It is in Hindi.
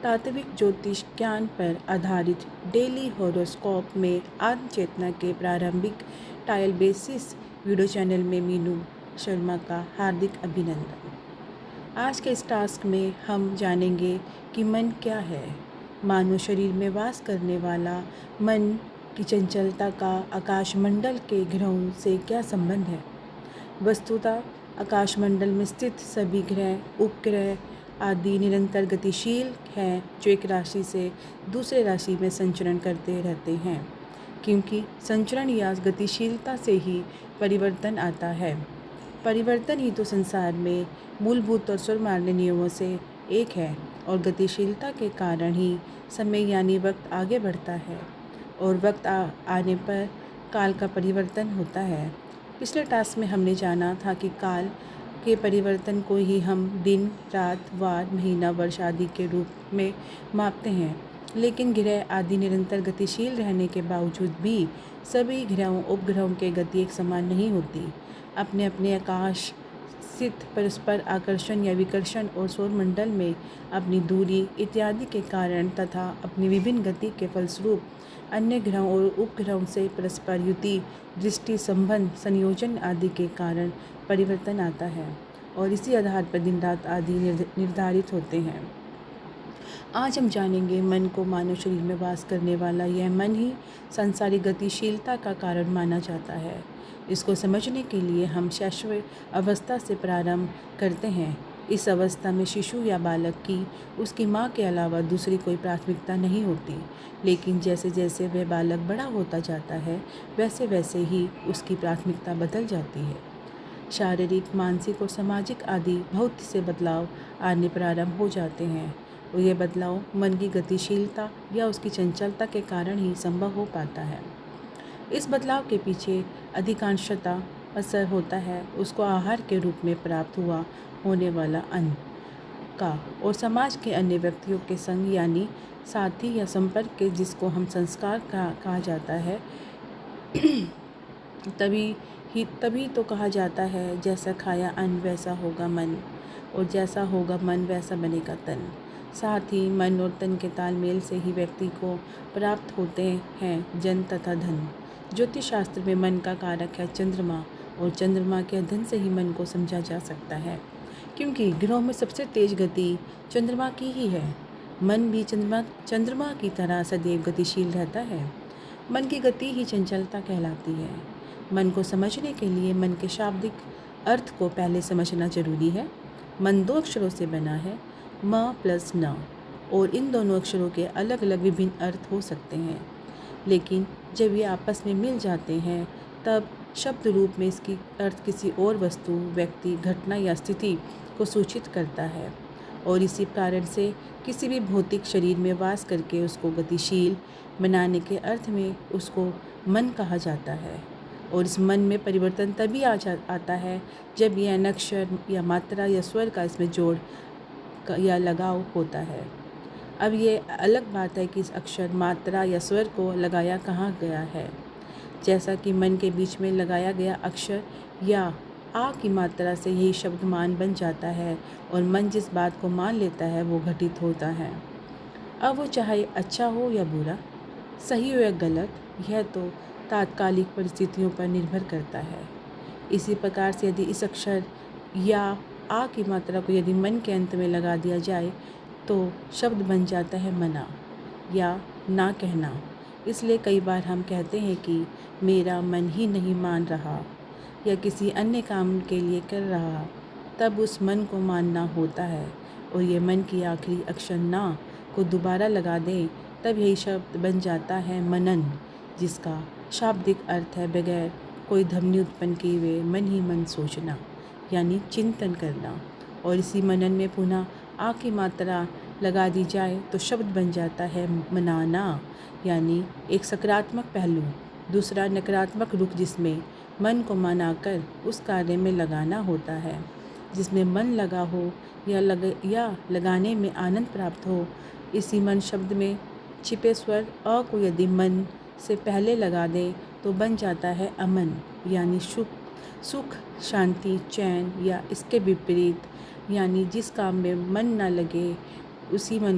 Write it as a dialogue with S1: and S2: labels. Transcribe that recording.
S1: प्राथमिक ज्योतिष ज्ञान पर आधारित डेली हॉरोस्कोप में आत्म चेतना के प्रारंभिक ट्रायल बेसिस वीडियो चैनल में मीनू शर्मा का हार्दिक अभिनंदन। आज के इस टास्क में हम जानेंगे कि मन क्या है। मानव शरीर में वास करने वाला मन की चंचलता का आकाशमंडल के ग्रहों से क्या संबंध है। वस्तुतः आकाशमंडल में स्थित सभी ग्रह, उपग्रह आदि निरंतर गतिशील हैं, जो एक राशि से दूसरे राशि में संचरण करते रहते हैं, क्योंकि संचरण या गतिशीलता से ही परिवर्तन आता है। परिवर्तन ही तो संसार में मूलभूत और सर्वमान्य नियमों से एक है, और गतिशीलता के कारण ही समय यानी वक्त आगे बढ़ता है, और वक्त आने पर काल का परिवर्तन होता है। पिछले टास्क में हमने जाना था कि काल के परिवर्तन को ही हम दिन, रात, वार, महीना, वर्ष आदि के रूप में मापते हैं, लेकिन ग्रह आदि निरंतर गतिशील रहने के बावजूद भी सभी ग्रहों उपग्रहों की गति एक समान नहीं होती। अपने अपने आकाश स्थित परस्पर आकर्षण या विकर्षण और सौरमंडल में अपनी दूरी इत्यादि के कारण तथा अपनी विभिन्न गति के फलस्वरूप अन्य ग्रहों और उपग्रहों से परस्पर युति, दृष्टि, संबंध, संयोजन आदि के कारण परिवर्तन आता है, और इसी आधार पर दिन रात आदि निर्धारित होते हैं। आज हम जानेंगे मन को। मानव शरीर में वास करने वाला यह मन ही सांसारिक गतिशीलता का कारण माना जाता है। इसको समझने के लिए हम शैशव अवस्था से प्रारंभ करते हैं। इस अवस्था में शिशु या बालक की उसकी माँ के अलावा दूसरी कोई प्राथमिकता नहीं होती, लेकिन जैसे जैसे वह बालक बड़ा होता जाता है, वैसे वैसे ही उसकी प्राथमिकता बदल जाती है। शारीरिक, मानसिक और सामाजिक आदि बहुत से बदलाव आने प्रारंभ हो जाते हैं, और यह बदलाव मन की गतिशीलता या उसकी चंचलता के कारण ही संभव हो पाता है। इस बदलाव के पीछे अधिकांशतः असर होता है उसको आहार के रूप में प्राप्त होने वाला अन्न का, और समाज के अन्य व्यक्तियों के संग यानी साथी या संपर्क के, जिसको हम संस्कार कहा जाता है। तभी तो कहा जाता है, जैसा खाया अन्न वैसा होगा मन, और जैसा होगा मन वैसा बनेगा तन। साथ ही मन और तन के तालमेल से ही व्यक्ति को प्राप्त होते हैं जन तथा धन। ज्योतिष शास्त्र में मन का कारक है चंद्रमा, और चंद्रमा के अध्ययन से ही मन को समझा जा सकता है, क्योंकि ग्रहों में सबसे तेज गति चंद्रमा की ही है। मन भी चंद्रमा की तरह सदैव गतिशील रहता है। मन की गति ही चंचलता कहलाती है। मन को समझने के लिए मन के शाब्दिक अर्थ को पहले समझना जरूरी है। मन 2 अक्षरों से बना है, म प्लस न, और इन दोनों अक्षरों के अलग अलग विभिन्न अर्थ हो सकते हैं, लेकिन जब ये आपस में मिल जाते हैं तब शब्द रूप में इसकी अर्थ किसी और वस्तु, व्यक्ति, घटना या स्थिति को सूचित करता है, और इसी कारण से किसी भी भौतिक शरीर में वास करके उसको गतिशील बनाने के अर्थ में उसको मन कहा जाता है। और इस मन में परिवर्तन तभी आता है जब यह अक्षर या मात्रा या स्वर का इसमें जोड़ या लगाव होता है। अब ये अलग बात है कि इस अक्षर, मात्रा या स्वर को लगाया कहाँ गया है। जैसा कि मन के बीच में लगाया गया अक्षर या आ की मात्रा से यही शब्द मान बन जाता है, और मन जिस बात को मान लेता है वो घटित होता है। अब वो चाहे अच्छा हो या बुरा, सही हो या गलत, यह तो तात्कालिक परिस्थितियों पर निर्भर करता है। इसी प्रकार से यदि इस अक्षर या आ की मात्रा को यदि मन के अंत में लगा दिया जाए तो शब्द बन जाता है मना या ना कहना। इसलिए कई बार हम कहते हैं कि मेरा मन ही नहीं मान रहा, या किसी अन्य काम के लिए कर रहा, तब उस मन को मानना होता है, और ये मन की आखिरी अक्षर ना को दोबारा लगा दें तब यही शब्द बन जाता है मनन, जिसका शाब्दिक अर्थ है बगैर कोई ध्वनि उत्पन्न किए हुए मन ही मन सोचना यानी चिंतन करना। और इसी मनन में पुनः आ की मात्रा लगा दी जाए तो शब्द बन जाता है मनाना, यानी एक सकारात्मक पहलू, दूसरा नकारात्मक रुख, जिसमें मन को मनाकर उस कार्य में लगाना होता है जिसमें मन लगा हो या लगाने में आनंद प्राप्त हो। इसी मन शब्द में छिपे स्वर अ को यदि मन से पहले लगा दें तो बन जाता है अमन, यानी सुख, शांति, चैन, या इसके विपरीत, यानी जिस काम में मन न लगे उसी मन